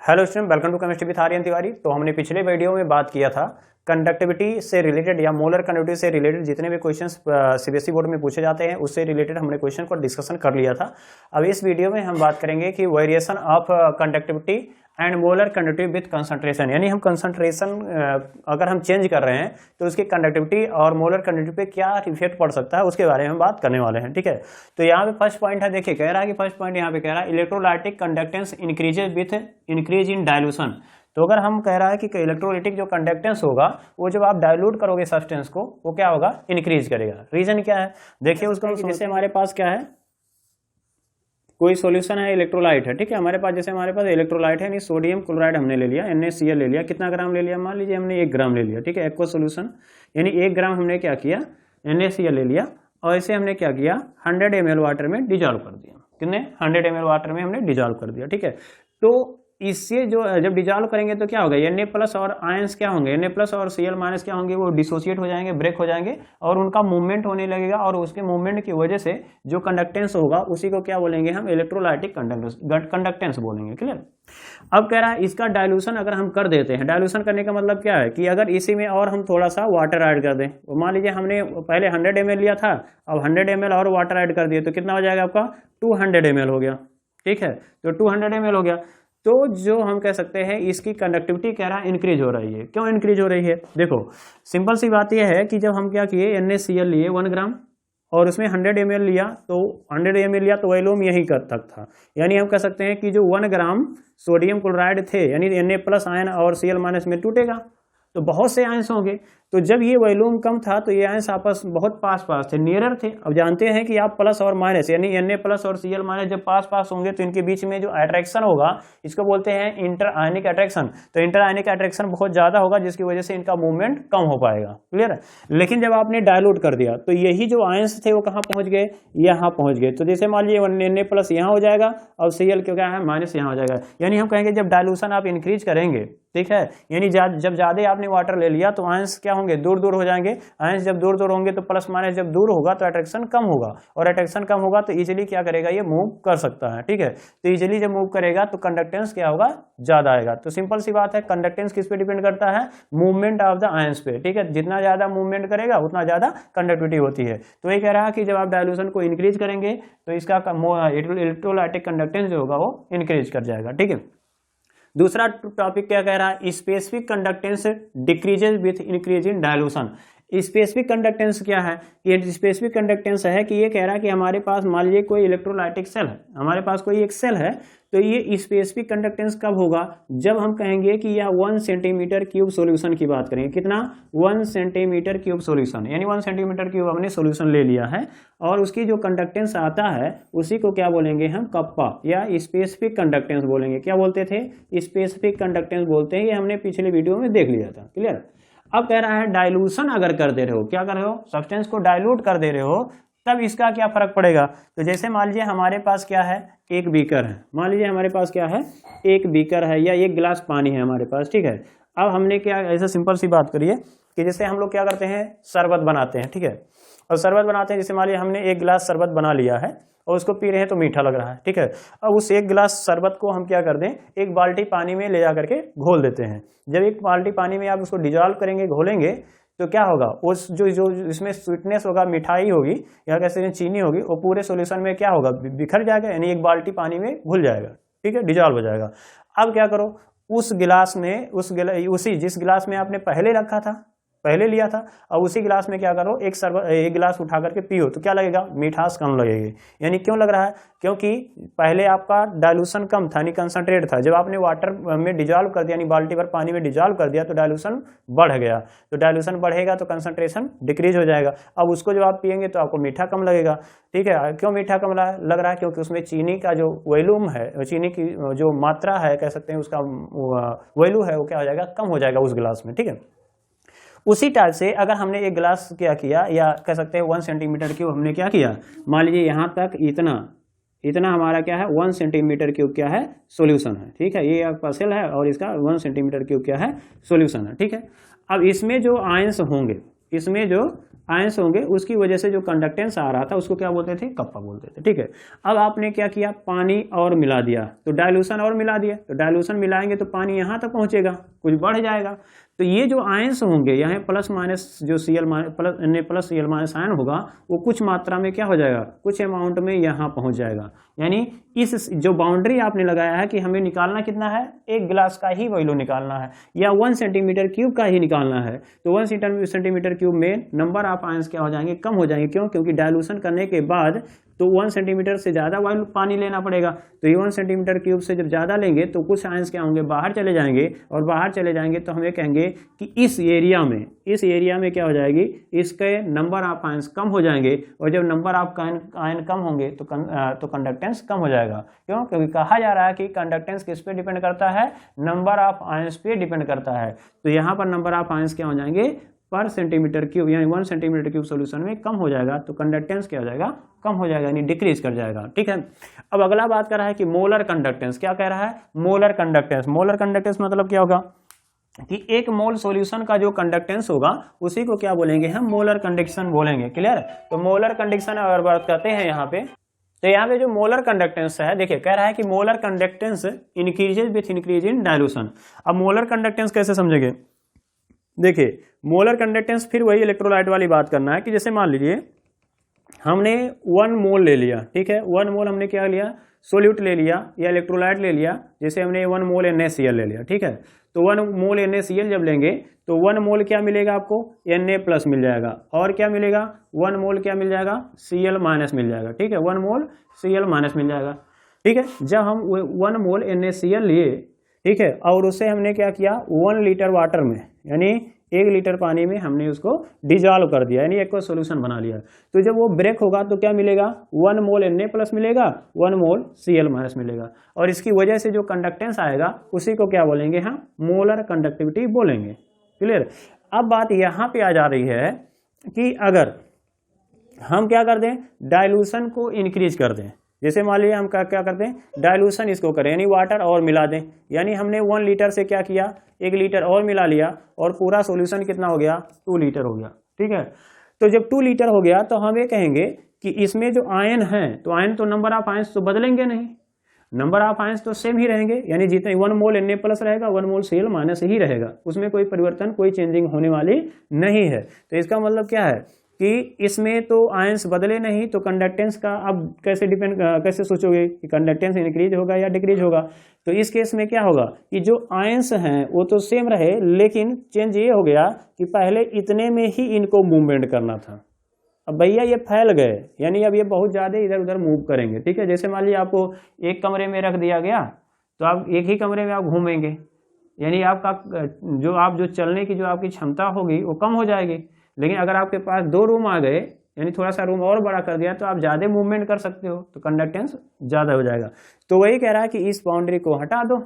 Hello student, welcome to chemistry with Aryan Tiwari. तो हमने पिछले वीडियो में बात किया था कंडक्टिविटी से रिलेटेड या मोलर कंडक्टिविटी से रिलेटेड जितने भी क्वेश्चंस सीबीएसई बोर्ड में पूछे जाते हैं उससे रिलेटेड हमने क्वेश्चन को डिस्कशन कर लिया था। अब इस वीडियो में हम बात करेंगे कि variation of conductivity and molar conductivity with concentration, यानी हम कंसंट्रेशन अगर हम चेंज कर रहे हैं तो उसकी कंडक्टिविटी और मोलर कंडक्टिविटी पे क्या इफेक्ट पड़ सकता है उसके बारे में हम बात करने वाले हैं। ठीक है, तो यहाँ पे फर्स्ट पॉइंट है, देखिए कह रहा है कि फर्स्ट पॉइंट यहाँ पे कह रहा है electrolytic conductance increases with increase in dilution. तो अगर हम कह रहा है कि इलेक्ट्रोलाइटिक जो कंडक्टेंस होगा वो जब आप डायल्यूट करोगे सब्सटेंस को वो क्या होगा, इंक्रीज करेगा। रीजन क्या है, देखिए उसको, जैसे हमारे पास क्या है, कोई सॉल्यूशन है, इलेक्ट्रोलाइट है। ठीक है, हमारे पास जैसे हमारे पास इलेक्ट्रोलाइट है, यानी सोडियम क्लोराइड हमने ले लिया, NaCl ले लिया, कितना ग्राम ले लिया, मान लीजिए हमने 1 ग्राम ले लिया। ठीक है, एक्वा सॉल्यूशन यानी 1 ग्राम हमने क्या किया, NaCl ले लिया और इसे हमने क्या किया 100 ml वाटर में डिजॉल्व कर दिया। कितने 100 ml वाटर में हमने डिजॉल्व कर दिया। ठीक है, तो इससे जो जब डिजॉल्व करेंगे तो क्या होगा, Na प्लस और आयंस क्या होंगे, Na प्लस और Cl माइनस क्या होंगे, वो डिसोसिएट हो जाएंगे, ब्रेक हो जाएंगे और उनका मूवमेंट होने लगेगा और उसके मूवमेंट की वजह से जो कंडक्टेंस होगा उसी को क्या बोलेंगे हम, इलेक्ट्रोलाइटिक कंडक्टेंस बोलेंगे। क्लियर। अब कह रहा है इसका डायल्यूशन अगर हम कर देते हैं, डायल्यूशन करने का मतलब क्या है कि अगर इसी में और हम थोड़ा सा वाटर ऐड कर दें, तो मान लीजिए हमने पहले 100 ml लिया था, अब 100 ml और वाटर ऐड कर दिए तो कितना हो जाएगा आपका 200 ml हो गया। ठीक है, तो 200 ml हो गया, तो जो हम कह सकते हैं इसकी कंडक्टिविटी कह रहा है इंक्रीज हो रही है। क्यों इंक्रीज हो रही है, देखो सिंपल सी बात यह है कि जब हम क्या किए NaCl लिए 1 ग्राम और उसमें 100 ml लिया, तो 100 ml लिया तो वॉल्यूम यही तक था, यानी हम कह सकते हैं कि जो 1 ग्राम सोडियम क्लोराइड थे यानी Na प्लस आयन और Cl माइनस में टूटेगा तो बहुत से आयंस होंगे। तो जब ये वॉल्यूम कम था तो ये आयंस आपस बहुत पास थे, नियरर थे। अब जानते हैं कि आप प्लस और माइनस यानी Na प्लस और Cl माइनस जब पास होंगे तो इनके बीच में जो अट्रैक्शन होगा इसको बोलते हैं इंटर आयनिक अट्रैक्शन। तो इंटर आयनिक अट्रैक्शन बहुत ज्यादा होगा जिसकी वजह से इनका मूवमेंट कम हो पाएगा। क्लियर है, लेकिन जब आपने डायलूट कर दिया तो यही जो आयंस थे वो कहाँ पहुंच गए, यहाँ पहुंच गए। तो जैसे मान लीजिए Na प्लस यहाँ हो जाएगा और Cl क्या है माइनस यहाँ हो जाएगा, यानी हम कहेंगे जब डायलूशन आप इंक्रीज करेंगे, ठीक है, यानी जब ज्यादा आपने वाटर ले लिया तो आयंस क्या होंगे, दूर दूर हो जाएंगे। आयंस जब दूर दूर होंगे तो प्लस माइनस जब दूर होगा तो अट्रैक्शन कम होगा और अट्रैक्शन कम होगा तो इजीली क्या करेगा, ये मूव कर सकता है। ठीक है, तो इजीली जब मूव करेगा तो कंडक्टेंस क्या होगा, ज्यादा आएगा। तो सिंपल सी बात है, कंडक्टेंस किस पे डिपेंड करता है, मूवमेंट ऑफ द आयंस पे। ठीक है, जितना ज्यादा मूवमेंट करेगा उतना ज्यादा कंडक्टिविटी होती है। तो ये कह रहा है कि जब आप डायल्यूशन को इंक्रीज करेंगे तो इसका इलेक्ट्रोलाइटिक कंडक्टेंस जो होगा वो इंक्रीज कर जाएगा। ठीक है, दूसरा टॉपिक क्या कह रहा है, specific conductance decreases with increase in dilution. Specific conductance क्या है, ये स्पेसिफिक कंडक्टेंस है कि ये कह रहा है कि हमारे पास मान लीजिए कोई इलेक्ट्रोलाइटिक सेल है, हमारे पास कोई एक सेल है, तो ये स्पेसिफिक कंडक्टेंस कब होगा, जब हम कहेंगे कि यह 1 सेंटीमीटर क्यूब सॉल्यूशन की बात करेंगे। कितना, 1 सेंटीमीटर क्यूब सॉल्यूशन, यानी 1 सेंटीमीटर क्यूब हमने सॉल्यूशन ले लिया है और उसकी जो कंडक्टेंस आता है उसी को क्या बोलेंगे हम, कप्पा या स्पेसिफिक कंडक्टेंस बोलेंगे। क्या बोलते थे, स्पेसिफिक कंडक्टेंस बोलते हैं, ये हमने पिछले वीडियो में देख लिया था। क्लियर। अब कह रहा है डाइल्यूशन अगर कर दे रहे हो, क्या कर रहे हो, सब्सटेंस को डाइल्यूट कर दे रहे हो, तब इसका क्या फर्क पड़ेगा। तो जैसे मान लीजिए हमारे पास क्या है, एक बीकर है, मान लीजिए हमारे पास क्या है, एक बीकर है या 1 गिलास पानी है हमारे पास। ठीक है, अब हमने क्या, ऐसा सिंपल सी बात करिए कि जैसे हम लोग क्या करते हैं, शरबत बनाते हैं। ठीक है, और शरबत बनाते हैं, जैसे मान लीजिए हमने 1 गिलास शरबत बना लिया है और उसको पी रहे हैं तो मीठा लग रहा है। ठीक है, अब उस 1 गिलास शरबत को हम क्या कर दें, 1 बाल्टी पानी में ले जा करके घोल देते हैं। जब 1 बाल्टी पानी में आप उसको डिजॉल्व करेंगे, घोलेंगे, तो क्या होगा, उस जो इसमें स्वीटनेस होगा, मिठाई होगी या कैसे चीनी होगी, वो पूरे सॉल्यूशन में क्या होगा, बिखर जाएगा, यानी 1 बाल्टी पानी में घुल जाएगा। ठीक है, डिजॉल्व हो जाएगा। अब क्या करो, उस गिलास में उसी जिस गिलास में आपने पहले रखा था, पहले लिया था, और उसी गिलास में क्या करो, 1 गिलास उठा करके पियो, तो क्या लगेगा, मिठास कम लगेगी। यानी क्यों लग रहा है, क्योंकि पहले आपका डाइल्यूशन कम था, यानी कंसंट्रेट था। जब आपने वाटर में डिजॉल्व कर दिया, यानी बाल्टी भर पानी में डिजॉल्व कर दिया तो डाइल्यूशन बढ़ गया। तो डाइल्यूशन बढ़ेगा तो कंसंट्रेशन डिक्रीज हो जाएगा। अब उसको जब आप पियेंगे तो आपको मीठा कम लगेगा। ठीक है, क्यों मीठा कम लग रहा है, क्योंकि उसमें चीनी का जो वॉल्यूम है, चीनी की जो मात्रा है, कह सकते हैं उसका वैल्यू है, वो क्या हो जाएगा, कम हो जाएगा उस गिलास में। ठीक है, उसी टाइप से अगर हमने 1 गिलास क्या किया, या कह सकते हैं 1 सेंटीमीटर क्यूब हमने क्या किया, मान लीजिए यहाँ तक इतना हमारा क्या है, 1 सेंटीमीटर क्यूब क्या है, सॉल्यूशन है। ठीक है, ये आपका सेल है और इसका 1 सेंटीमीटर क्यूब क्या है, सॉल्यूशन है। ठीक है, अब इसमें जो आयंस होंगे, इसमें जो आयंस होंगे, उसकी वजह से जो कंडक्टेंस आ रहा था उसको क्या बोलते थे, कप्पा बोलते थे। ठीक है, अब आपने क्या किया, पानी और मिला दिया, तो डाइल्यूशन और मिला दिया, तो डाइल्यूशन मिलाएंगे तो पानी यहाँ तक पहुँचेगा, कुछ बढ़ जाएगा। तो ये जो आयंस होंगे यहाँ प्लस माइनस जो Cl plus Cl minus ion होगा वो कुछ मात्रा में क्या हो जाएगा, कुछ अमाउंट में यहाँ पहुँच जाएगा। यानी इस जो बाउंड्री आपने लगाया है कि हमें निकालना कितना है, एक गिलास का ही वैल्यू निकालना है या 1 सेंटीमीटर क्यूब का ही निकालना है, तो 1 सेंटीमीटर क्यूब में नंबर ऑफ आयंस क्या हो जाएंगे, कम हो जाएंगे। क्यों? क्योंकि डाइल्यूशन करने के बाद तो 1 सेंटीमीटर से ज़्यादा वायु पानी लेना पड़ेगा, तो ये 1 सेंटीमीटर क्यूब से जब ज़्यादा लेंगे तो कुछ आयंस क्या होंगे, बाहर चले जाएंगे, और बाहर चले जाएंगे तो हमें कहेंगे कि इस एरिया में क्या हो जाएगी, इसके नंबर ऑफ आयंस कम हो जाएंगे, और जब नंबर ऑफ आयन कम होंगे तो कंडक्टेंस कम हो जाएगा। क्यों? क्योंकि कहा जा रहा है कि कंडक्टेंस किस पे डिपेंड करता है, नंबर ऑफ आयंस पे डिपेंड करता है। तो यहाँ पर नंबर ऑफ आयंस क्या हो जाएंगे, पर सेंटीमीटर क्यूब यानी 1 सेंटीमीटर क्यूब सॉल्यूशन में कम हो जाएगा, तो कंडक्टेंस क्या हो जाएगा, कम हो जाएगा, यानी डिक्रीज कर जाएगा। ठीक है, अब अगला बात कर रहा है कि मोलर कंडक्टेंस, क्या कह रहा है, मोलर कंडक्टेंस। मोलर कंडक्टेंस मतलब क्या होगा कि एक मोल सॉल्यूशन का जो कंडक्टेंस होगा उसी को क्या बोलेंगे, हम मोलर कंडक्शन बोलेंगे। क्लियर? तो मोलर कंडक्शन अगर बात करते हैं यहाँ पे, तो यहाँ पे जो मोलर कंडक्टेंस है, देखिए कह रहा है कि molar conductance increases with increase in dilution. अब मोलर कंडक्टेंस कैसे समझेंगे, देखिए मोलर कंडक्टेंस फिर वही इलेक्ट्रोलाइट वाली बात करना है कि जैसे मान लीजिए हमने 1 मोल ले लिया, ठीक है, 1 मोल हमने क्या लिया, सोल्यूट ले लिया या इलेक्ट्रोलाइट ले लिया, जैसे हमने 1 मोल NaCl ले लिया। ठीक है, तो 1 मोल NaCl जब लेंगे तो 1 मोल क्या मिलेगा आपको, Na प्लस मिल जाएगा, और क्या मिलेगा, 1 मोल क्या मिल जाएगा, Cl माइनस मिल जाएगा। ठीक है, 1 मोल Cl माइनस मिल जाएगा। ठीक है, जब हम 1 मोल NaCl लिए, ठीक है, और उससे हमने क्या किया, 1 लीटर वाटर में यानी 1 लीटर पानी में हमने उसको डिजॉल्व कर दिया, यानी एक सोल्यूशन बना लिया। तो जब वो ब्रेक होगा तो क्या मिलेगा, 1 मोल Na प्लस मिलेगा, 1 मोल Cl माइनस मिलेगा, और इसकी वजह से जो कंडक्टेंस आएगा उसी को क्या बोलेंगे, हम मोलर कंडक्टिविटी बोलेंगे। क्लियर? अब बात यहाँ पे आ जा रही है कि अगर हम क्या कर दें, डाइल्यूशन को इंक्रीज कर दें, जैसे मान लीजिए हम क्या करते हैं, डाइल्यूशन इसको करें यानी वाटर और मिला दें, यानी हमने 1 लीटर से क्या किया, 1 लीटर और मिला लिया, और पूरा सॉल्यूशन कितना हो गया, 2 लीटर हो गया। ठीक है, तो जब 2 लीटर हो गया तो हम ये कहेंगे कि इसमें जो आयन है, तो आयन तो नंबर ऑफ आयंस तो बदलेंगे नहीं, नंबर ऑफ आयंस तो सेम ही रहेंगे, यानी जितने 1 मोल Na प्लस रहेगा 1 मोल Cl माइनस ही रहेगा, उसमें कोई परिवर्तन, कोई चेंजिंग होने वाली नहीं है। तो इसका मतलब क्या है कि इसमें तो आयंस बदले नहीं, तो कंडक्टेंस का अब कैसे सोचोगे कि कंडक्टेंस इंक्रीज होगा या डिक्रीज होगा। तो इस केस में क्या होगा कि जो आयंस हैं वो तो सेम रहे, लेकिन चेंज ये हो गया कि पहले इतने में ही इनको मूवमेंट करना था, अब भैया ये फैल गए, यानी अब ये बहुत ज़्यादा इधर उधर मूव करेंगे। ठीक है, जैसे मान लीजिए आपको एक कमरे में रख दिया गया, तो आप एक ही कमरे में आप घूमेंगे, यानी आपका जो चलने की जो आपकी क्षमता होगी वो कम हो जाएगी। लेकिन अगर आपके पास 2 रूम आ गए, यानी थोड़ा सा रूम और बड़ा कर दिया, तो आप ज़्यादा मूवमेंट कर सकते हो, तो कंडक्टेंस ज़्यादा हो जाएगा। तो वही कह रहा है कि इस बाउंड्री को हटा दो,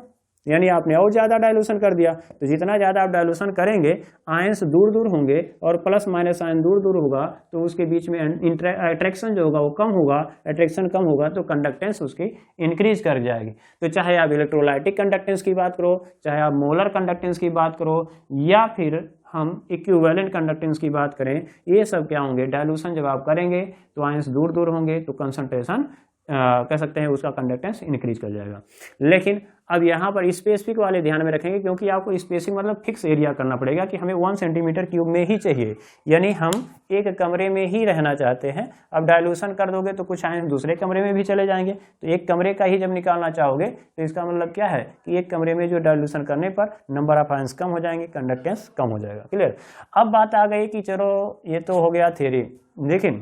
यानी आपने और ज़्यादा डाइल्यूशन कर दिया। तो जितना ज़्यादा आप डाइल्यूशन करेंगे, आयंस दूर दूर होंगे और प्लस माइनस आयन दूर दूर होगा, तो उसके बीच में अट्रैक्शन जो होगा वो कम होगा, अट्रैक्शन कम होगा तो कंडक्टेंस उसकी इंक्रीज कर जाएगी। तो चाहे आप इलेक्ट्रोलाइटिक कंडक्टेंस की बात करो, चाहे आप मोलर कंडक्टेंस की बात करो, या फिर हम इक्विवेलेंट कंडक्टेंस की बात करें, ये सब क्या होंगे, डाइल्यूशन जब आप करेंगे तो आयंस दूर दूर होंगे, तो कंसंट्रेशन कह सकते हैं उसका कंडक्टेंस इंक्रीज कर जाएगा। लेकिन अब यहाँ पर स्पेसिफिक वाले ध्यान में रखेंगे, क्योंकि आपको स्पेसिफिक मतलब फिक्स एरिया करना पड़ेगा कि हमें 1 सेंटीमीटर क्यूब में ही चाहिए, यानी हम एक कमरे में ही रहना चाहते हैं। अब डाइल्यूशन कर दोगे तो कुछ आयंस दूसरे कमरे में भी चले जाएंगे, तो एक कमरे का ही जब निकालना चाहोगे तो इसका मतलब क्या है कि एक कमरे में जो डाइल्यूशन करने पर नंबर ऑफ आयंस कम हो जाएंगे, कंडक्टेंस कम हो जाएगा। क्लियर? अब बात आ गई कि चलो ये तो हो गया थ्योरी, लेकिन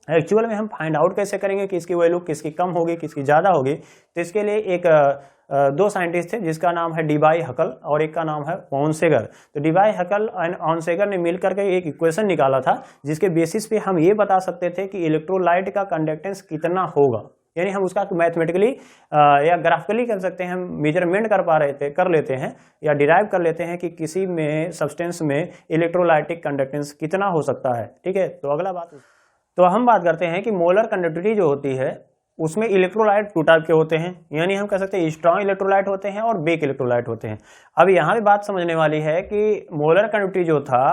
एक्चुअल में हम फाइंड आउट कैसे करेंगे कि इसकी वैल्यू किसकी कम होगी किसकी ज़्यादा होगी। तो इसके लिए एक 2 साइंटिस्ट थे, जिसका नाम है डीबाई हकल और एक का नाम है ऑनसेगर। तो डीबाई हकल एंड ऑनसेगर ने मिलकर के एक इक्वेशन निकाला था, जिसके बेसिस पे हम ये बता सकते थे कि इलेक्ट्रोलाइट का कंडक्टेंस कितना होगा, यानी हम उसका मैथमेटिकली या ग्राफिकली कर सकते हैं, हम मेजरमेंट कर लेते हैं या डिराइव कर लेते हैं कि किसी में सब्सटेंस में इलेक्ट्रोलाइटिक कंडक्टेंस कितना हो सकता है। ठीक है, तो अगला बात, तो हम बात करते हैं कि मोलर कंडक्टिविटी जो होती है उसमें इलेक्ट्रोलाइट 2 टाइप के होते हैं, यानी हम कह सकते हैं स्ट्रॉन्ग इलेक्ट्रोलाइट होते हैं और वीक इलेक्ट्रोलाइट होते हैं। अब यहाँ पे बात समझने वाली है कि मोलर कंडक्टिविटी जो था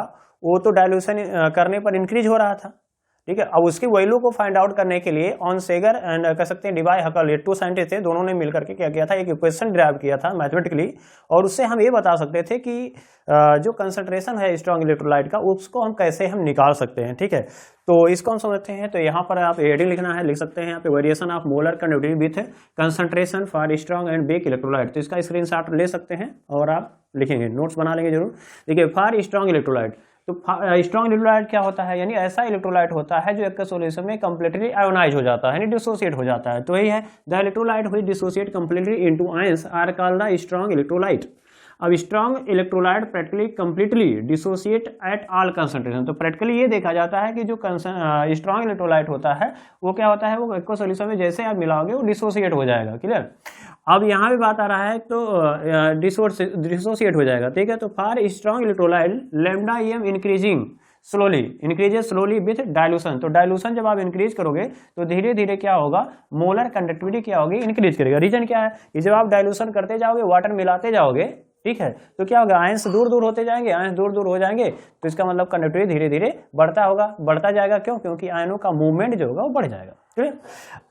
वो तो डायल्यूशन करने पर इंक्रीज हो रहा था, ठीक है। अब उसकी वैल्यू को फाइंड आउट करने के लिए ऑनसेगर एंड कह सकते हैं डिबाई हकल, ये 2 साइंटिस्ट थे, दोनों ने मिलकर के क्या किया था, एक इक्वेशन ड्राइव किया था मैथमेटिकली, और उससे हम ये बता सकते थे कि जो कंसंट्रेशन है स्ट्रॉन्ग इलेक्ट्रोलाइट का उसको हम कैसे हम निकाल सकते हैं, ठीक है। तो इसको हम समझते हैं। तो यहाँ पर आप हेडिंग लिखना है, लिख सकते हैं यहाँ पे variation of molar conductivity with concentration for strong and weak electrolyte. तो इसका स्क्रीनशॉट ले सकते हैं और आप लिखेंगे, नोट्स बना लेंगे जरूर। देखिए फॉर स्ट्रॉन्ग इलेक्ट्रोलाइट, तो स्ट्रॉन्ग इलेक्ट्रोलाइट क्या होता है, यानी ऐसा इलेक्ट्रोलाइट होता है जो एक सॉल्यूशन में कंप्लीटली आयोनाइज हो जाता है, यानी डिसोसिएट हो जाता है। तो यही है the electrolyte which dissociate completely into ions are called the strong electrolyte. अब strong electrolyte practically completely dissociate at all concentration. तो प्रैक्टिकली ये देखा जाता है कि जो स्ट्रॉन्ग इलेक्ट्रोलाइट होता है वो क्या होता है, वो एक्वा सॉल्यूशन में जैसे आप मिलाओगे वो डिसोसिएट हो जाएगा, क्लियर। अब यहाँ भी बात आ रहा है तो डिसोसिएट हो जाएगा, ठीक है। तो for strong electrolyte lambda M increasing slowly, increases slowly with dilution. तो डायलूशन जब आप इंक्रीज करोगे तो धीरे धीरे क्या होगा, मोलर कंडक्टिविटी क्या होगी, इंक्रीज करेगा। रीजन क्या है, कि जब आप डायलूशन करते जाओगे, वाटर मिलाते जाओगे, ठीक है, तो क्या होगा, आयंस दूर दूर होते जाएंगे, आयंस दूर दूर हो जाएंगे, तो इसका मतलब कंडक्टिविटी धीरे धीरे बढ़ता जाएगा। क्यों, क्योंकि आयनों का मूवमेंट जो होगा वो बढ़ जाएगा, ठीक है।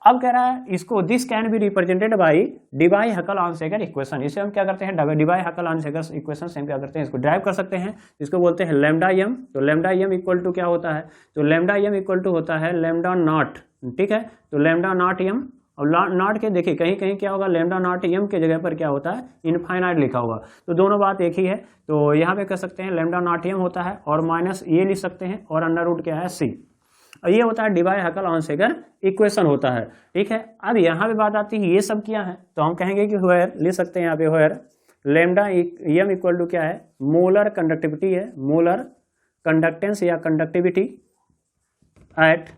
अब कह रहा है इसको this can be represented by Debye Huckel Onsager equation. इसे हम क्या करते हैं, डिबाई हकल ऑनसेगर इक्वेशन से हम क्या करते हैं, इसको ड्राइव कर सकते हैं। इसको बोलते हैं लैम्डा एम। तो लैम्डा एम इक्वल टू क्या होता है, तो लैम्डा एम इक्वल टू होता है लैम्डा नॉट, ठीक है। तो लैम्डा नॉट एम, और नॉट के देखिए कहीं कहीं क्या होगा, लैम्डा नॉट एम के जगह पर क्या होता है, इनफाइनाइट लिखा होगा। तो दोनों बात एक ही है। तो यहाँ पे कह सकते हैं लैम्डा नॉट एम होता है और माइनस ये लिख सकते हैं, और अंडर रूट क्या है सी, और ये होता है डिबाई हकल ऑनसेगर इक्वेशन होता है, ठीक है। अब यहाँ पे बात आती है ये सब क्या है, तो हम कहेंगे कि व्हेयर लिख सकते हैं यहाँ पे where lambda M equal to क्या है, मोलर कंडक्टिविटी है, मोलर कंडक्टेंस या कंडक्टिविटी एट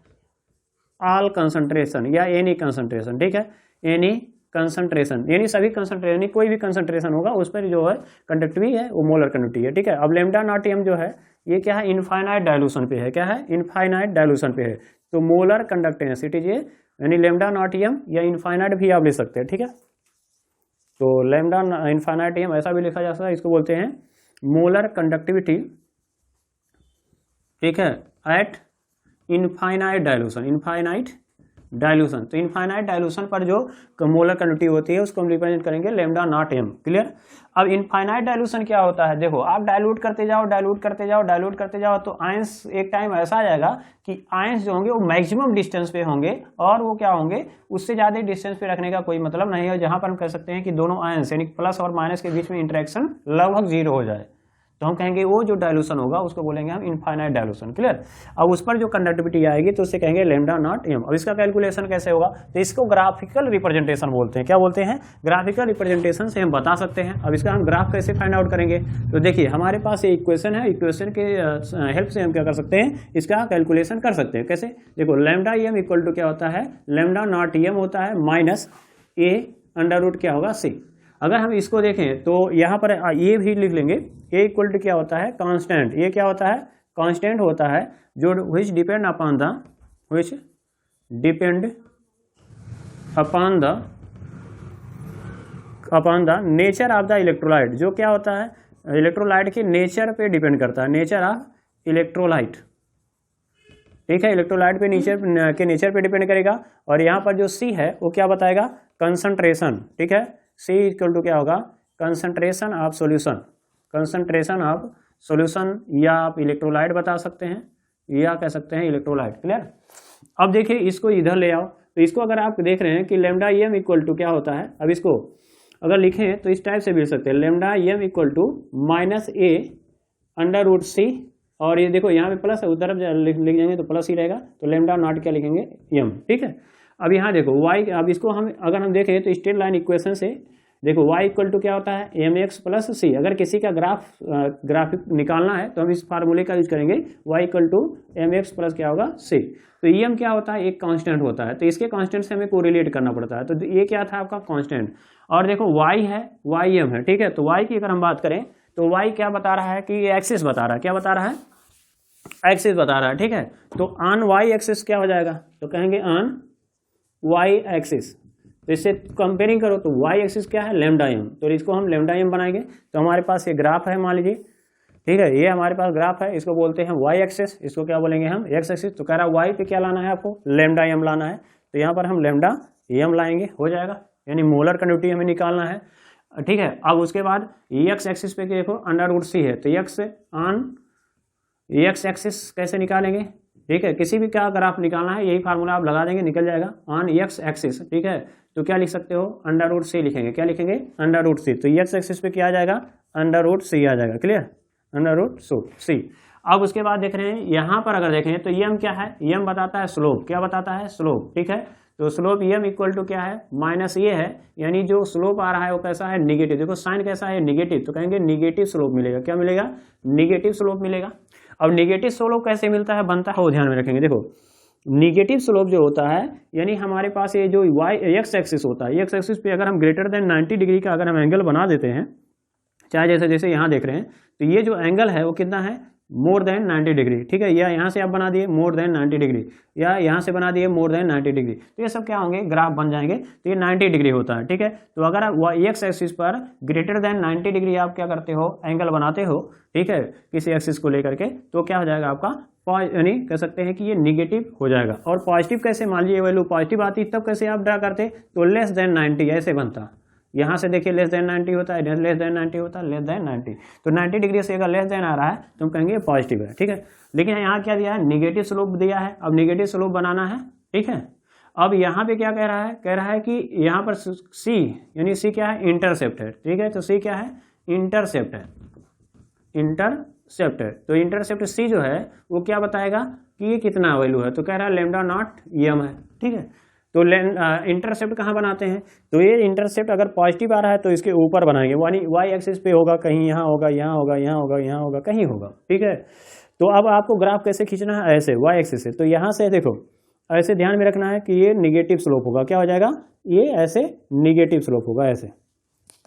ऑल कंसंट्रेशन या एनी कंसंट्रेशन, ठीक है। एनी कंसंट्रेशन यानी सभी कंसंट्रेशन, यानी कोई भी कंसंट्रेशन होगा उस पर जो है कंडक्टिविटी है वो मोलर कंडक्टिविटी है, ठीक है। अब लैम्डा नॉट एम जो है ये क्या है, इनफाइनाइट डायलूशन पे है, क्या है, इनफाइनाइट डायलूशन पे है। तो मोलर कंडक्टेंसिटी ये यानी लैम्डा नॉट एम या इनफाइनाइट भी आप ले सकते हैं, ठीक है। तो लैम्डा इनफाइनाइट एम ऐसा भी लिखा जा सकता है, इसको बोलते हैं मोलर कंडक्टिविटी, ठीक है, eight infinite dilution, infinite dilution. तो इनफाइनाइट डायलूशन पर जो मोलर कंडक्टिविटी होती है उसको हम रिप्रेजेंट करेंगे लैम्डा नॉट एम, क्लियर। अब इनफाइनाइट डायलूशन क्या होता है, देखो आप डायलूट करते जाओ, डायलूट करते जाओ, डायलूट करते जाओ, तो आयंस एक टाइम ऐसा आ जाएगा कि आयंस जो होंगे वो मैक्सिमम डिस्टेंस पे होंगे, और वो क्या होंगे, उससे ज़्यादा डिस्टेंस पे रखने का कोई मतलब नहीं है, जहाँ पर हम कह सकते हैं कि दोनों आयंस यानी प्लस और माइनस के बीच में इंटरेक्शन लगभग 0 हो जाए, तो हम कहेंगे वो जो डायलूशन होगा उसको बोलेंगे हम इनफाइनाइट डायलूशन, क्लियर। अब उस पर जो कंडक्टिविटी आएगी तो उसे कहेंगे लैम्डा नॉट एम। अब इसका कैलकुलेशन कैसे होगा, तो इसको ग्राफिकल रिप्रेजेंटेशन बोलते हैं, क्या बोलते हैं, ग्राफिकल रिप्रेजेंटेशन से हम बता सकते हैं। अब इसका हम ग्राफ कैसे फाइंड आउट करेंगे, तो देखिए हमारे पास ये इक्वेशन है, इक्वेशन के हेल्प से हम क्या कर सकते हैं, इसका कैलकुलेशन कर सकते हैं। कैसे, देखो लैम्डा एम इक्वल टू क्या होता है, लैम्डा नॉट एम होता है माइनस ए अंडर रूट क्या होगा सी। अगर हम इसको देखें तो यहाँ पर ये भी लिख लेंगे, ए इक्वल टू क्या होता है, कांस्टेंट। ये क्या होता है, कांस्टेंट होता है जो which depend upon the nature of the electrolyte. जो क्या होता है, इलेक्ट्रोलाइट के नेचर पे डिपेंड करता है, नेचर ऑफ इलेक्ट्रोलाइट, ठीक है। इलेक्ट्रोलाइट पे नेचर पे डिपेंड करेगा। और यहाँ पर जो सी है वो क्या बताएगा, कंसंट्रेशन, ठीक है। सी इक्वल टू क्या होगा, concentration of solution, concentration of solution, या आप इलेक्ट्रोलाइट बता सकते हैं या कह सकते हैं इलेक्ट्रोलाइट, क्लियर। अब देखिए इसको इधर ले आओ, तो इसको अगर आप देख रहे हैं कि लैम्डा एम इक्वल टू क्या होता है, अब इसको अगर लिखें तो इस टाइप से भी लिख सकते हैं, lambda M equal to minus A under root C, और ये देखो यहाँ पे प्लस है, उधर लिख जाएंगे तो प्लस ही रहेगा, तो लैम्डा नॉट क्या लिखेंगे, एम, ठीक है। अब यहाँ देखो y, अब इसको हम अगर हम देखें तो स्ट्रेट लाइन इक्वेशन से देखो y इक्वल टू क्या होता है, एम एक्स प्लस सी। अगर किसी का ग्राफिक निकालना है तो हम इस फार्मूले का यूज करेंगे, y equal to M X plus क्या होगा सी। तो एम क्या होता है, एक कांस्टेंट होता है, तो इसके कांस्टेंट से हमें कोरिलेट करना पड़ता है। तो ये क्या था आपका कांस्टेंट, और देखो y है, y एम है, ठीक है। तो y की अगर हम बात करें तो y क्या बता रहा है कि ये एक्सिस बता रहा है, क्या बता रहा है, एक्सिस बता रहा है, ठीक है। तो ऑन y एक्सिस क्या हो जाएगा, तो कहेंगे ऑन y एक्सिस। तो इससे कंपेयरिंग करो तो y एक्सिस क्या है, लैम्डा एम, तो इसको हम लैम्डा एम बनाएंगे। तो हमारे पास ये ग्राफ है, मान लीजिए ठीक है, ये हमारे पास ग्राफ है, इसको बोलते हैं वाई एक्सिस, इसको क्या बोलेंगे हम एक्स एक्सिस। तो कह रहा है वाई पे क्या लाना है आपको, लेमडा एम लाना है, तो यहाँ पर हम लेमडा एम लाएंगे, हो जाएगा, यानी मोलर कंडक्टिविटी हमें निकालना है। ठीक है, अब उसके बाद एक्स एक्सिस पे देखो अंडर रूट सी है, तो एक्स ऑन एक्स एक्सिस कैसे निकालेंगे, ठीक है, किसी भी क्या ग्राफ निकालना है यही फार्मूला आप लगा देंगे, निकल जाएगा ऑन एक्स एक्सिस। ठीक है, तो क्या लिख सकते हो, अंडर रूट सी लिखेंगे, क्या लिखेंगे, अंडर रूट सी। तो एक्स एक्सिस पे क्या आ जाएगा, अंडर रूट सी आ जाएगा, क्लियर, अंडर रूट सी। अब उसके बाद देख रहे हैं यहाँ पर अगर देखें तो यम क्या है, यम बताता है स्लोप, क्या बताता है, स्लोप। ठीक है, तो स्लोप यम इक्वल टू क्या है, माइनस ये है, यानी जो स्लोप आ रहा है वो कैसा है, निगेटिव। देखो साइन कैसा है, निगेटिव, तो कहेंगे निगेटिव स्लोप मिलेगा, क्या मिलेगा, निगेटिव स्लोप मिलेगा। अब निगेटिव स्लोप कैसे मिलता है, बनता है, वो ध्यान में रखेंगे। देखो निगेटिव स्लोप जो होता है, यानी हमारे पास ये जो वाई एक्स एक्सिस होता है, एक्स एक्सिस पे अगर हम ग्रेटर देन 90 डिग्री का अगर हम एंगल बना देते हैं, चाहे जैसे जैसे यहाँ देख रहे हैं, तो ये जो एंगल है वो कितना है, मोर देन 90 डिग्री। ठीक है, या यहाँ से आप बना दिए मोर देन 90 डिग्री, या यहाँ से बना दिए मोर देन 90 डिग्री, तो ये सब क्या होंगे, ग्राफ बन जाएंगे। तो ये 90 डिग्री होता है। ठीक है, तो अगर आप एक्स एक्सिस पर ग्रेटर देन 90 डिग्री आप क्या करते हो, एंगल बनाते हो, ठीक है, किसी एक्सिस को लेकर के, तो क्या हो जाएगा आपका, यानी कह सकते हैं कि ये निगेटिव हो जाएगा। और पॉजिटिव कैसे, मान लीजिए वैल्यू पॉजिटिव आती तब कैसे आप ड्रा करते, तो लेस देन 90 ऐसे बनता, यहाँ से देखिए लेस देन 90 होता है, लेस देन 90 होता है, लेस देन 90, तो 90 डिग्री से अगर लेस देन आ रहा है तो हम कहेंगे पॉजिटिव है। ठीक है, लेकिन यहाँ क्या दिया है, निगेटिव स्लोप दिया है, अब निगेटिव स्लोप बनाना है। ठीक है, अब यहाँ पे क्या कह रहा है, कह रहा है कि यहाँ पर सी, यानी सी क्या है, इंटरसेप्ट है। ठीक है, तो सी क्या है, इंटरसेप्ट है, इंटरसेप्ट है। तो इंटरसेप्ट सी जो है वो क्या बताएगा कि ये कितना वैल्यू है, तो कह रहा है लेमडा नॉट एम है। ठीक है, तो इंटरसेप्ट कहाँ बनाते हैं, तो ये इंटरसेप्ट अगर पॉजिटिव आ रहा है तो इसके ऊपर बनाएंगे, यानी वाई एक्सिस पे होगा, कहीं यहाँ होगा, यहाँ होगा, यहाँ होगा, यहाँ होगा, कहीं होगा। ठीक है, तो अब आपको ग्राफ कैसे खींचना है, ऐसे वाई एक्सिस से, तो यहाँ से देखो ऐसे ध्यान में रखना है कि ये निगेटिव स्लोप होगा, क्या हो जाएगा, ये ऐसे निगेटिव स्लोप होगा ऐसे।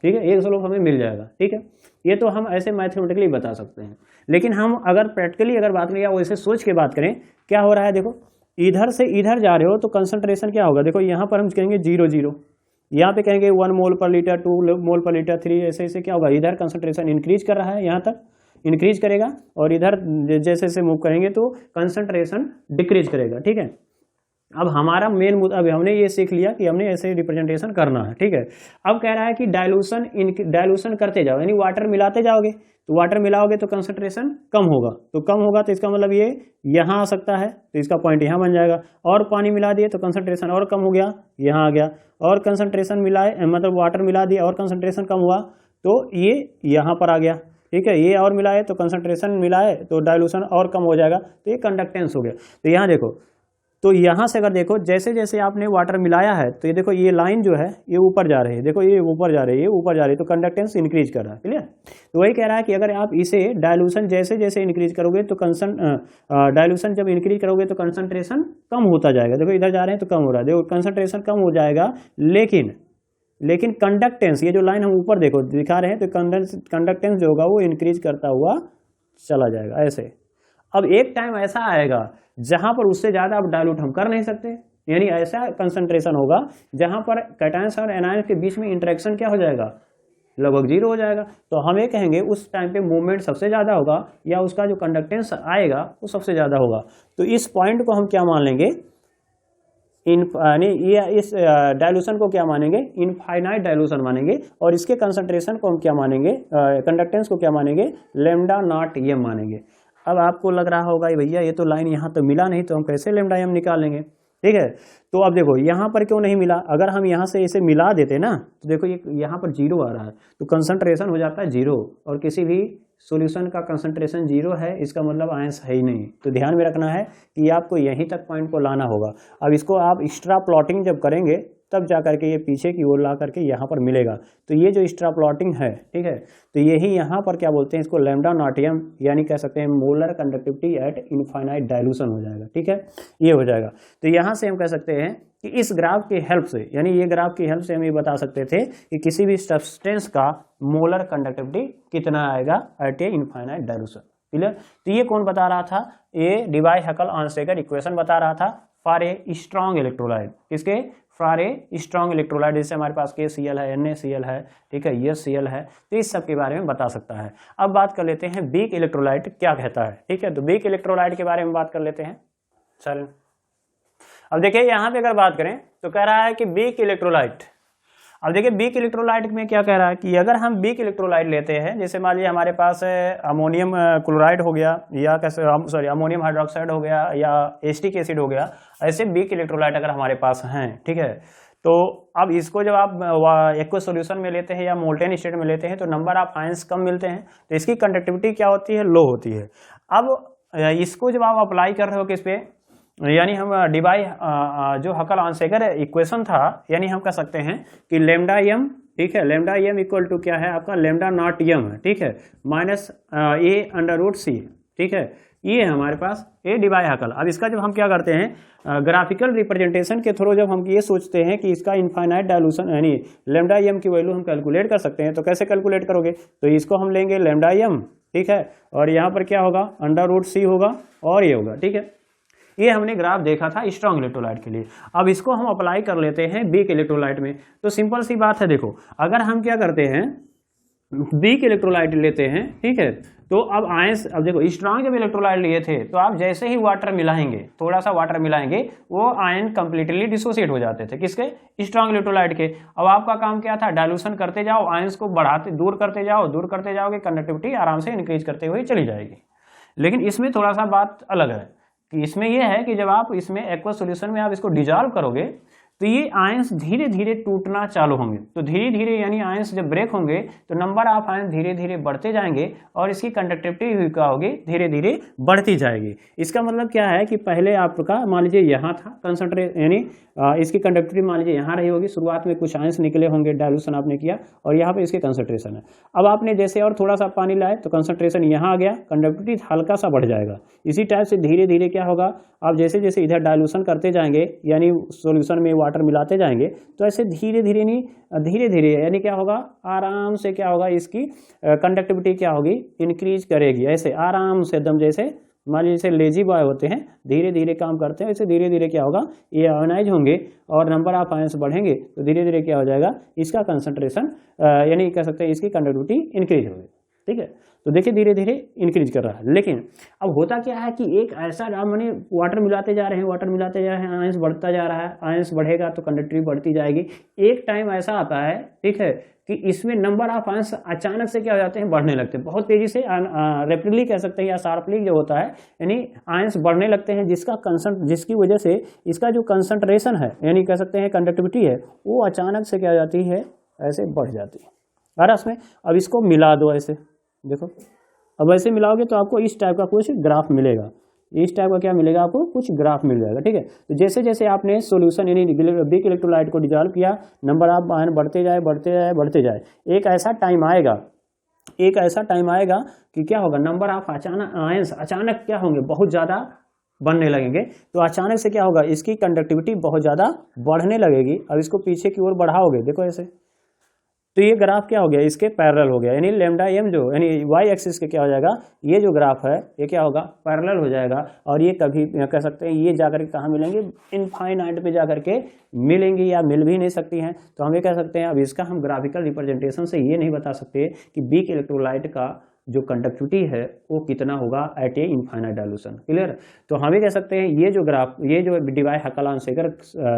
ठीक है, एक स्लोप हमें मिल जाएगा। ठीक है, ये तो हम ऐसे मैथमेटिकली बता सकते हैं, लेकिन हम अगर प्रैक्टिकली अगर बात करें या वैसे सोच के बात करें, क्या हो रहा है, देखो इधर से इधर जा रहे हो तो कंसंट्रेशन क्या होगा, देखो यहाँ पर हम कहेंगे 0 0, यहाँ पे कहेंगे 1 मोल पर लीटर, 2 मोल पर लीटर, 3, ऐसे ऐसे क्या होगा, इधर कंसंट्रेशन इंक्रीज कर रहा है, यहाँ तक इंक्रीज करेगा, और इधर जैसे जैसे मूव करेंगे तो कंसंट्रेशन डिक्रीज करेगा। ठीक है, अब हमारा मेन मुद्दा, अब हमने ये सीख लिया कि हमने ऐसे रिप्रेजेंटेशन करना है। ठीक है, अब कह रहा है कि डाइल्यूशन करते जाओ, यानी वाटर मिलाते जाओगे, तो वाटर मिलाओगे तो कंसंट्रेशन कम होगा, तो कम होगा तो इसका मतलब ये यहाँ आ सकता है, तो इसका पॉइंट यहाँ बन जाएगा। और पानी मिला दिए तो कंसंट्रेशन और कम हो गया, यहाँ आ गया, और कंसंट्रेशन मिलाए, मतलब वाटर मिला दिया और कंसंट्रेशन कम हुआ तो ये यहाँ पर आ गया। ठीक है, ये और मिलाए तो कंसंट्रेशन मिलाए तो डाइल्यूशन और कम हो जाएगा, तो ये कंडक्टेंस हो गया। तो यहाँ देखो, तो यहाँ से अगर देखो जैसे जैसे आपने वाटर मिलाया है, तो ये देखो ये लाइन जो है ये ऊपर जा रही है, देखो ये ऊपर जा रही है, ये ऊपर जा रही है, तो कंडक्टेंस इंक्रीज कर रहा है। क्लियर, तो वही कह रहा है कि अगर आप इसे डाइल्यूशन जैसे जैसे इंक्रीज करोगे तो डाइल्यूशन जब इंक्रीज करोगे तो कंसंट्रेशन कम होता जाएगा। देखो इधर जा रहे हैं तो कम हो रहा है, देखो कंसंट्रेशन कम हो जाएगा, लेकिन कंडक्टेंस, ये जो लाइन हम ऊपर देखो दिखा रहे हैं, तो कंडक्टेंस जो होगा वो इंक्रीज करता हुआ चला जाएगा ऐसे। अब एक टाइम ऐसा आएगा जहां पर उससे ज्यादा अब डाइल्यूट हम कर नहीं सकते, यानी ऐसा कंसंट्रेशन होगा जहां पर कैटायंस और एनायंस के बीच में इंटरेक्शन क्या हो जाएगा, लगभग 0 हो जाएगा। तो हम ये कहेंगे उस टाइम पे मूवमेंट सबसे ज्यादा होगा, या उसका जो कंडक्टेंस आएगा वो सबसे ज्यादा होगा। तो इस पॉइंट को हम क्या मान लेंगे, इस डाइल्यूशन को क्या मानेंगे, इनफाइनाइट डाइल्यूशन मानेंगे, और इसके कंसंट्रेशन को हम क्या मानेंगे, कंडक्टेंस को क्या मानेंगे, लेमडा नॉट एम मानेंगे। अब आपको लग रहा होगा भैया ये तो लाइन यहाँ तो मिला नहीं, तो हम कैसे लेमडा एम निकालेंगे। ठीक है, तो अब देखो यहाँ पर क्यों नहीं मिला, अगर हम यहाँ से इसे मिला देते ना, तो देखो ये यहाँ पर 0 आ रहा है, तो कंसंट्रेशन हो जाता है 0, और किसी भी सॉल्यूशन का कंसंट्रेशन 0 है, इसका मतलब आयंस है ही नहीं। तो ध्यान में रखना है कि आपको यहीं तक पॉइंट को लाना होगा। अब इसको आप एक्स्ट्रा प्लॉटिंग जब करेंगे तब जा करके ये पीछे की ओर ला करके यहाँ पर मिलेगा। तो ये जो एक्स्ट्रा प्लॉटिंग है, ठीक है, तो यही यहाँ पर क्या बोलते हैं, इसको लैम्डा नॉट एम, यानी कह सकते हैं molar conductivity eight infinite dilution हो जाएगा। ठीक है, ये हो जाएगा। तो यहाँ से हम कह सकते हैं कि इस ग्राफ की हेल्प से, यानी ये ग्राफ की हेल्प से हम ये बता सकते थे कि किसी भी सब्सटेंस का मोलर कंडक्टिविटी कितना आएगा एट ए इनफाइनाइट डाइल्यूशन। क्लियर, तो ये कौन बता रहा था, ये डिवाई हैकल ऑनस्टेगर इक्वेशन बता रहा था फॉर ए स्ट्रॉन्ग इलेक्ट्रोलाइट, किसके, फॉर ए स्ट्रॉन्ग इलेक्ट्रोलाइट, जैसे हमारे पास KCl है, NaCl है, ठीक है, HCl है, तो इस सब के बारे में बता सकता है। अब बात कर लेते हैं वीक इलेक्ट्रोलाइट क्या कहता है, ठीक है, तो वीक इलेक्ट्रोलाइट के बारे में बात कर लेते हैं। चल अब देखिए यहाँ पे अगर बात करें तो कह रहा है कि वीक इलेक्ट्रोलाइट, अब देखिए वीक इलेक्ट्रोलाइट में क्या कह रहा है कि अगर हम वीक इलेक्ट्रोलाइट लेते हैं, जैसे मान लीजिए हमारे पास अमोनियम क्लोराइड हो गया या कैसे सॉरी अमोनियम हाइड्रोक्साइड हो गया या एसिटिक एसिड हो गया, ऐसे वीक इलेक्ट्रोलाइट अगर हमारे पास हैं, ठीक है, तो अब इसको जब आप एक्वस सॉल्यूशन में लेते हैं या मोल्टेन स्टेट में लेते हैं तो नंबर ऑफ आयंस कम मिलते हैं, तो इसकी कंडक्टिविटी क्या होती है, लो होती है। अब इसको जब आप अप्लाई कर रहे हो किस पे, यानी हम डिवाई जो हकल आंसेगर इक्वेशन था, यानी हम कह सकते हैं कि लेमडा एम, ठीक है, लेमडा एम इक्वल टू क्या है आपका लेमडा नॉट एम है, ठीक है, माइनस ए अंडर रूट सी, ठीक है, ये है हमारे पास ए डिवाई हकल। अब इसका जब हम क्या करते हैं ग्राफिकल रिप्रेजेंटेशन के थ्रू जब हम ये सोचते हैं कि इसका इनफाइनाइट डायलूशन यानी लेमडा एम की वैल्यू हम कैलकुलेट कर सकते हैं, तो कैसे कैलकुलेट करोगे, तो इसको हम लेंगे लेमडा एम, ठीक है, और यहाँ पर क्या होगा अंडर रूट सी होगा और ये होगा, ठीक है, ये हमने ग्राफ देखा था स्ट्रॉन्ग इलेक्ट्रोलाइट के लिए। अब इसको हम अप्लाई कर लेते हैं वीक इलेक्ट्रोलाइट में, तो सिंपल सी बात है, देखो अगर हम क्या करते हैं वीक इलेक्ट्रोलाइट लेते हैं, ठीक है, तो अब आयंस, अब देखो स्ट्रॉन्ग जब इलेक्ट्रोलाइट लिए थे तो आप जैसे ही वाटर मिलाएंगे, थोड़ा सा वाटर मिलाएंगे, वो आयन कंप्लीटली डिसोसिएट हो जाते थे, किसके, स्ट्रॉन्ग इलेक्ट्रोलाइट के। अब आपका काम क्या था, डायलूशन करते जाओ, आयंस को बढ़ाते दूर करते जाओगे, कंडक्टिविटी आराम से इंक्रीज करते हुए चली जाएगी। लेकिन इसमें थोड़ा सा बात अलग है कि इसमें यह है कि जब आप इसमें एक्वस सॉल्यूशन में आप इसको डिजॉल्व करोगे तो ये आयंस धीरे धीरे टूटना चालू होंगे, तो धीरे धीरे यानी आयंस जब ब्रेक होंगे तो नंबर ऑफ आयंस धीरे धीरे बढ़ते जाएंगे और इसकी कंडक्टिविटी क्या होगी, धीरे धीरे बढ़ती जाएगी। इसका मतलब क्या है कि पहले आपका मान लीजिए यहाँ था कंसंट्रेशन, यानी इसकी कंडक्टिविटी मान लीजिए यहाँ रही होगी, शुरुआत में कुछ आयंस निकले होंगे, डायलूशन आपने किया और यहाँ पे इसकी कंसंट्रेशन है। अब आपने जैसे और थोड़ा सा पानी लाए तो कंसंट्रेशन यहाँ आ गया, कंडक्टिविटी हल्का सा बढ़ जाएगा। इसी टाइप से धीरे धीरे क्या होगा, आप जैसे जैसे इधर डायलूशन करते जाएंगे यानी सॉल्यूशन में वाटर मिलाते जाएंगे तो ऐसे धीरे धीरे यानी क्या होगा, आराम से क्या होगा, इसकी कंडक्टिविटी क्या होगी, इंक्रीज करेगी, ऐसे आराम से एकदम जैसे मान लीजिए जैसे लेजी बॉय होते हैं, धीरे धीरे काम करते हैं, ऐसे धीरे धीरे क्या होगा, ये आयोनाइज होंगे और नंबर ऑफ आयंस बढ़ेंगे तो धीरे धीरे क्या हो जाएगा, इसका कंसंट्रेशन यानी कह सकते हैं इसकी कंडक्टिविटी इंक्रीज होगी, ठीक है। तो देखिए धीरे धीरे इंक्रीज कर रहा है। लेकिन अब होता क्या है कि एक ऐसा मैंने वाटर मिलाते जा रहे हैं, आयंस बढ़ता जा रहा है, आयंस बढ़ेगा तो कंडक्टिविटी बढ़ती जाएगी। एक टाइम ऐसा आता है, ठीक है, कि इसमें नंबर ऑफ आयंस अचानक से क्या हो जाते हैं, बढ़ने लगते हैं बहुत तेजी से, रैपिडली कह सकते हैं या शार्पली जो होता है, यानी आयंस बढ़ने लगते हैं, जिसकी वजह से इसका जो कंसंट्रेशन है यानी कह सकते हैं कंडक्टिविटी है वो अचानक से क्या हो जाती है, ऐसे बढ़ जाती है। और इसमें अब इसको मिला दो, ऐसे देखो, अब ऐसे मिलाओगे तो आपको इस टाइप का कुछ ग्राफ मिलेगा, इस टाइप का क्या मिलेगा, आपको कुछ ग्राफ मिल जाएगा, ठीक है। तो जैसे जैसे आपने सॉल्यूशन यानी वीक इलेक्ट्रोलाइट को डिजॉल्व किया, नंबर ऑफ आयन बढ़ते जाए, एक ऐसा टाइम आएगा कि क्या होगा, नंबर ऑफ आयंस अचानक क्या होंगे, बहुत ज़्यादा बढ़ने लगेंगे। तो अचानक से क्या होगा, इसकी कंडक्टिविटी बहुत ज़्यादा बढ़ने लगेगी। अब इसको पीछे की ओर बढ़ाओगे, देखो ऐसे, तो ये ग्राफ क्या हो गया, इसके पैरेलल हो गया, यानी लेमडा एम जो यानी वाई एक्सिस के क्या हो जाएगा, ये जो ग्राफ है ये क्या होगा, पैरेलल हो जाएगा। और ये कभी कह सकते हैं ये जाकर के कहाँ मिलेंगे, इनफाइनाइट पे जाकर के मिलेंगी या मिल भी नहीं सकती हैं। तो हम ये कह सकते हैं, अब इसका हम ग्राफिकल रिप्रेजेंटेशन से ये नहीं बता सकते कि वीक इलेक्ट्रोलाइट का जो कंडक्टिविटी है वो कितना होगा एट ए इनफाइनाइट डायलूशन, क्लियर। तो हम ये कह सकते हैं ये जो ग्राफ, ये जो डिवाई हकल-आंसेकर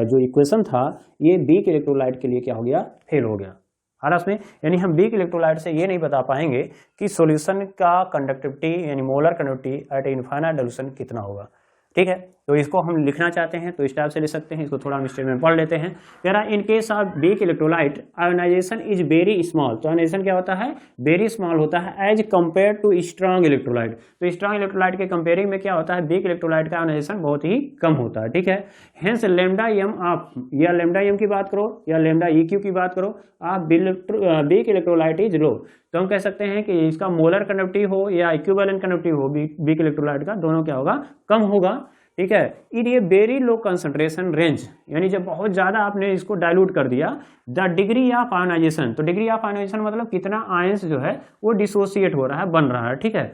जो इक्वेशन था, ये वीक इलेक्ट्रोलाइट के लिए क्या हो गया, फेल हो गया। हर में यानी हम वीक इलेक्ट्रोलाइट से ये नहीं बता पाएंगे कि सॉल्यूशन का कंडक्टिविटी यानी molar conductivity eight infinite dilution कितना होगा, ठीक है। तो इसको हम लिखना चाहते हैं तो इस टाइप से लिख सकते हैं, इसको थोड़ा हम स्टेप में पढ़ लेते हैं। कह रहा है in case of weak electrolyte ionisation is very small. तो आयोनाइजेशन क्या होता है, वेरी स्मॉल होता है as compare to strong electrolyte. तो स्ट्रॉन्ग इलेक्ट्रोलाइट के कंपेयरिंग में क्या होता है, वीक इलेक्ट्रोलाइट का आयोनाइजेशन बहुत ही कम होता है, ठीक है। हेंस लेमडा एम आप या लेमडा एम की बात करो या लेमडा ई क्यू की बात करो, आप वीक इलेक्ट्रोलाइट इज लो। तो हम कह सकते हैं कि इसका मोलर कंडक्टिविटी हो या इक्विवेलेंट कंडक्टिविटी हो वीक इलेक्ट्रोलाइट का, दोनों क्या होगा, कम होगा, ठीक है। इन ये वेरी लो कंसंट्रेशन रेंज, यानी जब बहुत ज्यादा आपने इसको डाइल्यूट कर दिया, द डिग्री ऑफ आयोनाइजेशन। तो डिग्री ऑफ आयोनाइजेशन मतलब कितना आयंस जो है वो डिसोसिएट हो रहा है, बन रहा है, ठीक है,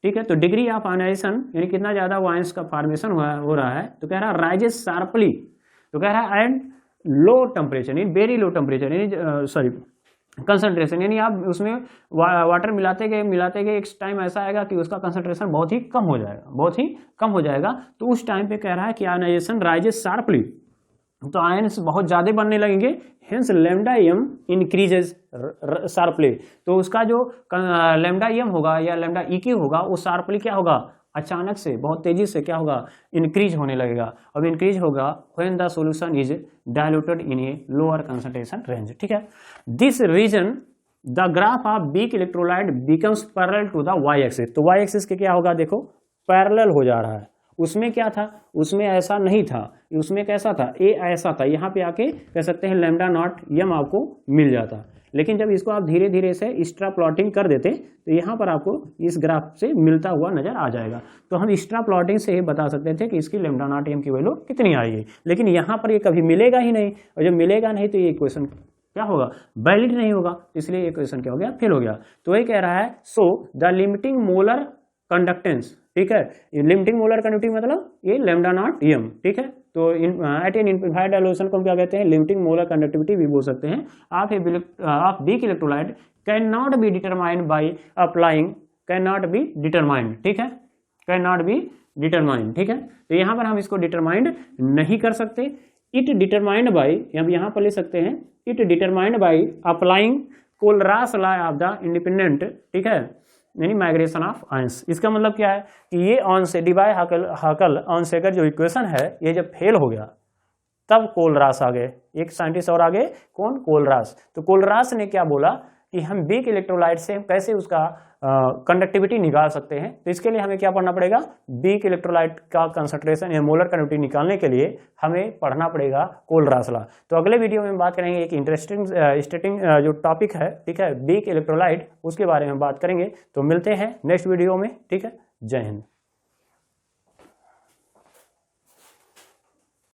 ठीक है। तो डिग्री ऑफ आयोनाइजेशन यानी कितना ज्यादा वो आयंस का फॉर्मेशन हो रहा है। तो कह रहा है राइजेस शार्पली। तो कह रहा है एंड लो टेम्परेचर यानी वेरी लो टेम्परेचर यानी सॉरी कंसंट्रेशन, यानी आप उसमें वाटर मिलाते गए एक टाइम ऐसा आएगा कि उसका कंसंट्रेशन बहुत ही कम हो जाएगा, बहुत ही कम हो जाएगा। तो उस टाइम पे कह रहा है कि आयनाइजेशन राइजेस शार्पली, तो आयन्स बहुत ज़्यादा बनने लगेंगे, hence lambda M increases sharply. तो उसका जो लैम्डा एम होगा या लैम्डा ई होगा वो शार्पली क्या होगा, अचानक से बहुत तेजी से क्या होगा, इंक्रीज होने लगेगा। अब इंक्रीज होगा when the solution is diluted in a lower concentration range, ठीक है। This reason the graph of weak electrolyte becomes parallel to the Y axis. तो वाई एक्सिस के क्या होगा, देखो पैरेलल हो जा रहा है। उसमें क्या था, उसमें ऐसा नहीं था, उसमें कैसा था, ए ऐसा था, यहाँ पे आके कह सकते हैं लैम्डा नॉट एम आपको मिल जाता। लेकिन जब इसको आप धीरे धीरे से एक्स्ट्रा प्लॉटिंग कर देते तो यहाँ पर आपको इस ग्राफ से मिलता हुआ नजर आ जाएगा। तो हम एक्स्ट्रा प्लॉटिंग से ही बता सकते थे कि इसकी लैम्डा नॉट एम की वैल्यू कितनी आएगी, लेकिन यहाँ पर ये कभी मिलेगा ही नहीं, और जब मिलेगा नहीं तो ये इक्वेशन क्या होगा, वैलिड नहीं होगा, इसलिए ये क्वेश्चन क्या हो गया, फेल हो गया। तो वही कह रहा है so the limiting molar conductance, ठीक है, लिमिटिंग मोलर कंडक्टिविटी मतलब ये लैम्डा नॉट एम, ठीक है। तो एट एन इनफिनिट डाइल्यूशन को हम क्या कहते हैं, लिमिटिंग मोलर कंडक्टिविटी भी बोल सकते हैं। Of weak electrolyte can not be determined by applying, can not be determined, ठीक है, कैन नॉट बी डिटरमाइंड, ठीक है। तो यहाँ पर हम इसको डिटरमाइंड नहीं कर सकते। इट डिटरमाइंड बाय, हम यहाँ पर ले सकते हैं it determined by applying Kohlrausch law of the independent, ठीक है, यानी माइग्रेशन ऑफ आयंस। इसका मतलब क्या है कि ये ऑन-से डिबाय हाकल ऑन-सेकर जो इक्वेशन है ये जब फेल हो गया तब कोलरास आ गए, एक साइंटिस्ट और आगे कौन, कोलरास। तो कोलरास ने क्या बोला कि हम वीक इलेक्ट्रोलाइट से कैसे उसका कंडक्टिविटी निकाल सकते हैं। तो इसके लिए हमें क्या पढ़ना पड़ेगा, वीक इलेक्ट्रोलाइट का कंसंट्रेशन या मोलर कंडक्टिविटी निकालने के लिए हमें पढ़ना पड़ेगा कोलरास लॉ। तो अगले वीडियो में बात करेंगे एक इंटरेस्टिंग जो टॉपिक है, ठीक है, वीक इलेक्ट्रोलाइट, उसके बारे में बात करेंगे। तो मिलते हैं नेक्स्ट वीडियो में, ठीक है, जय हिंद।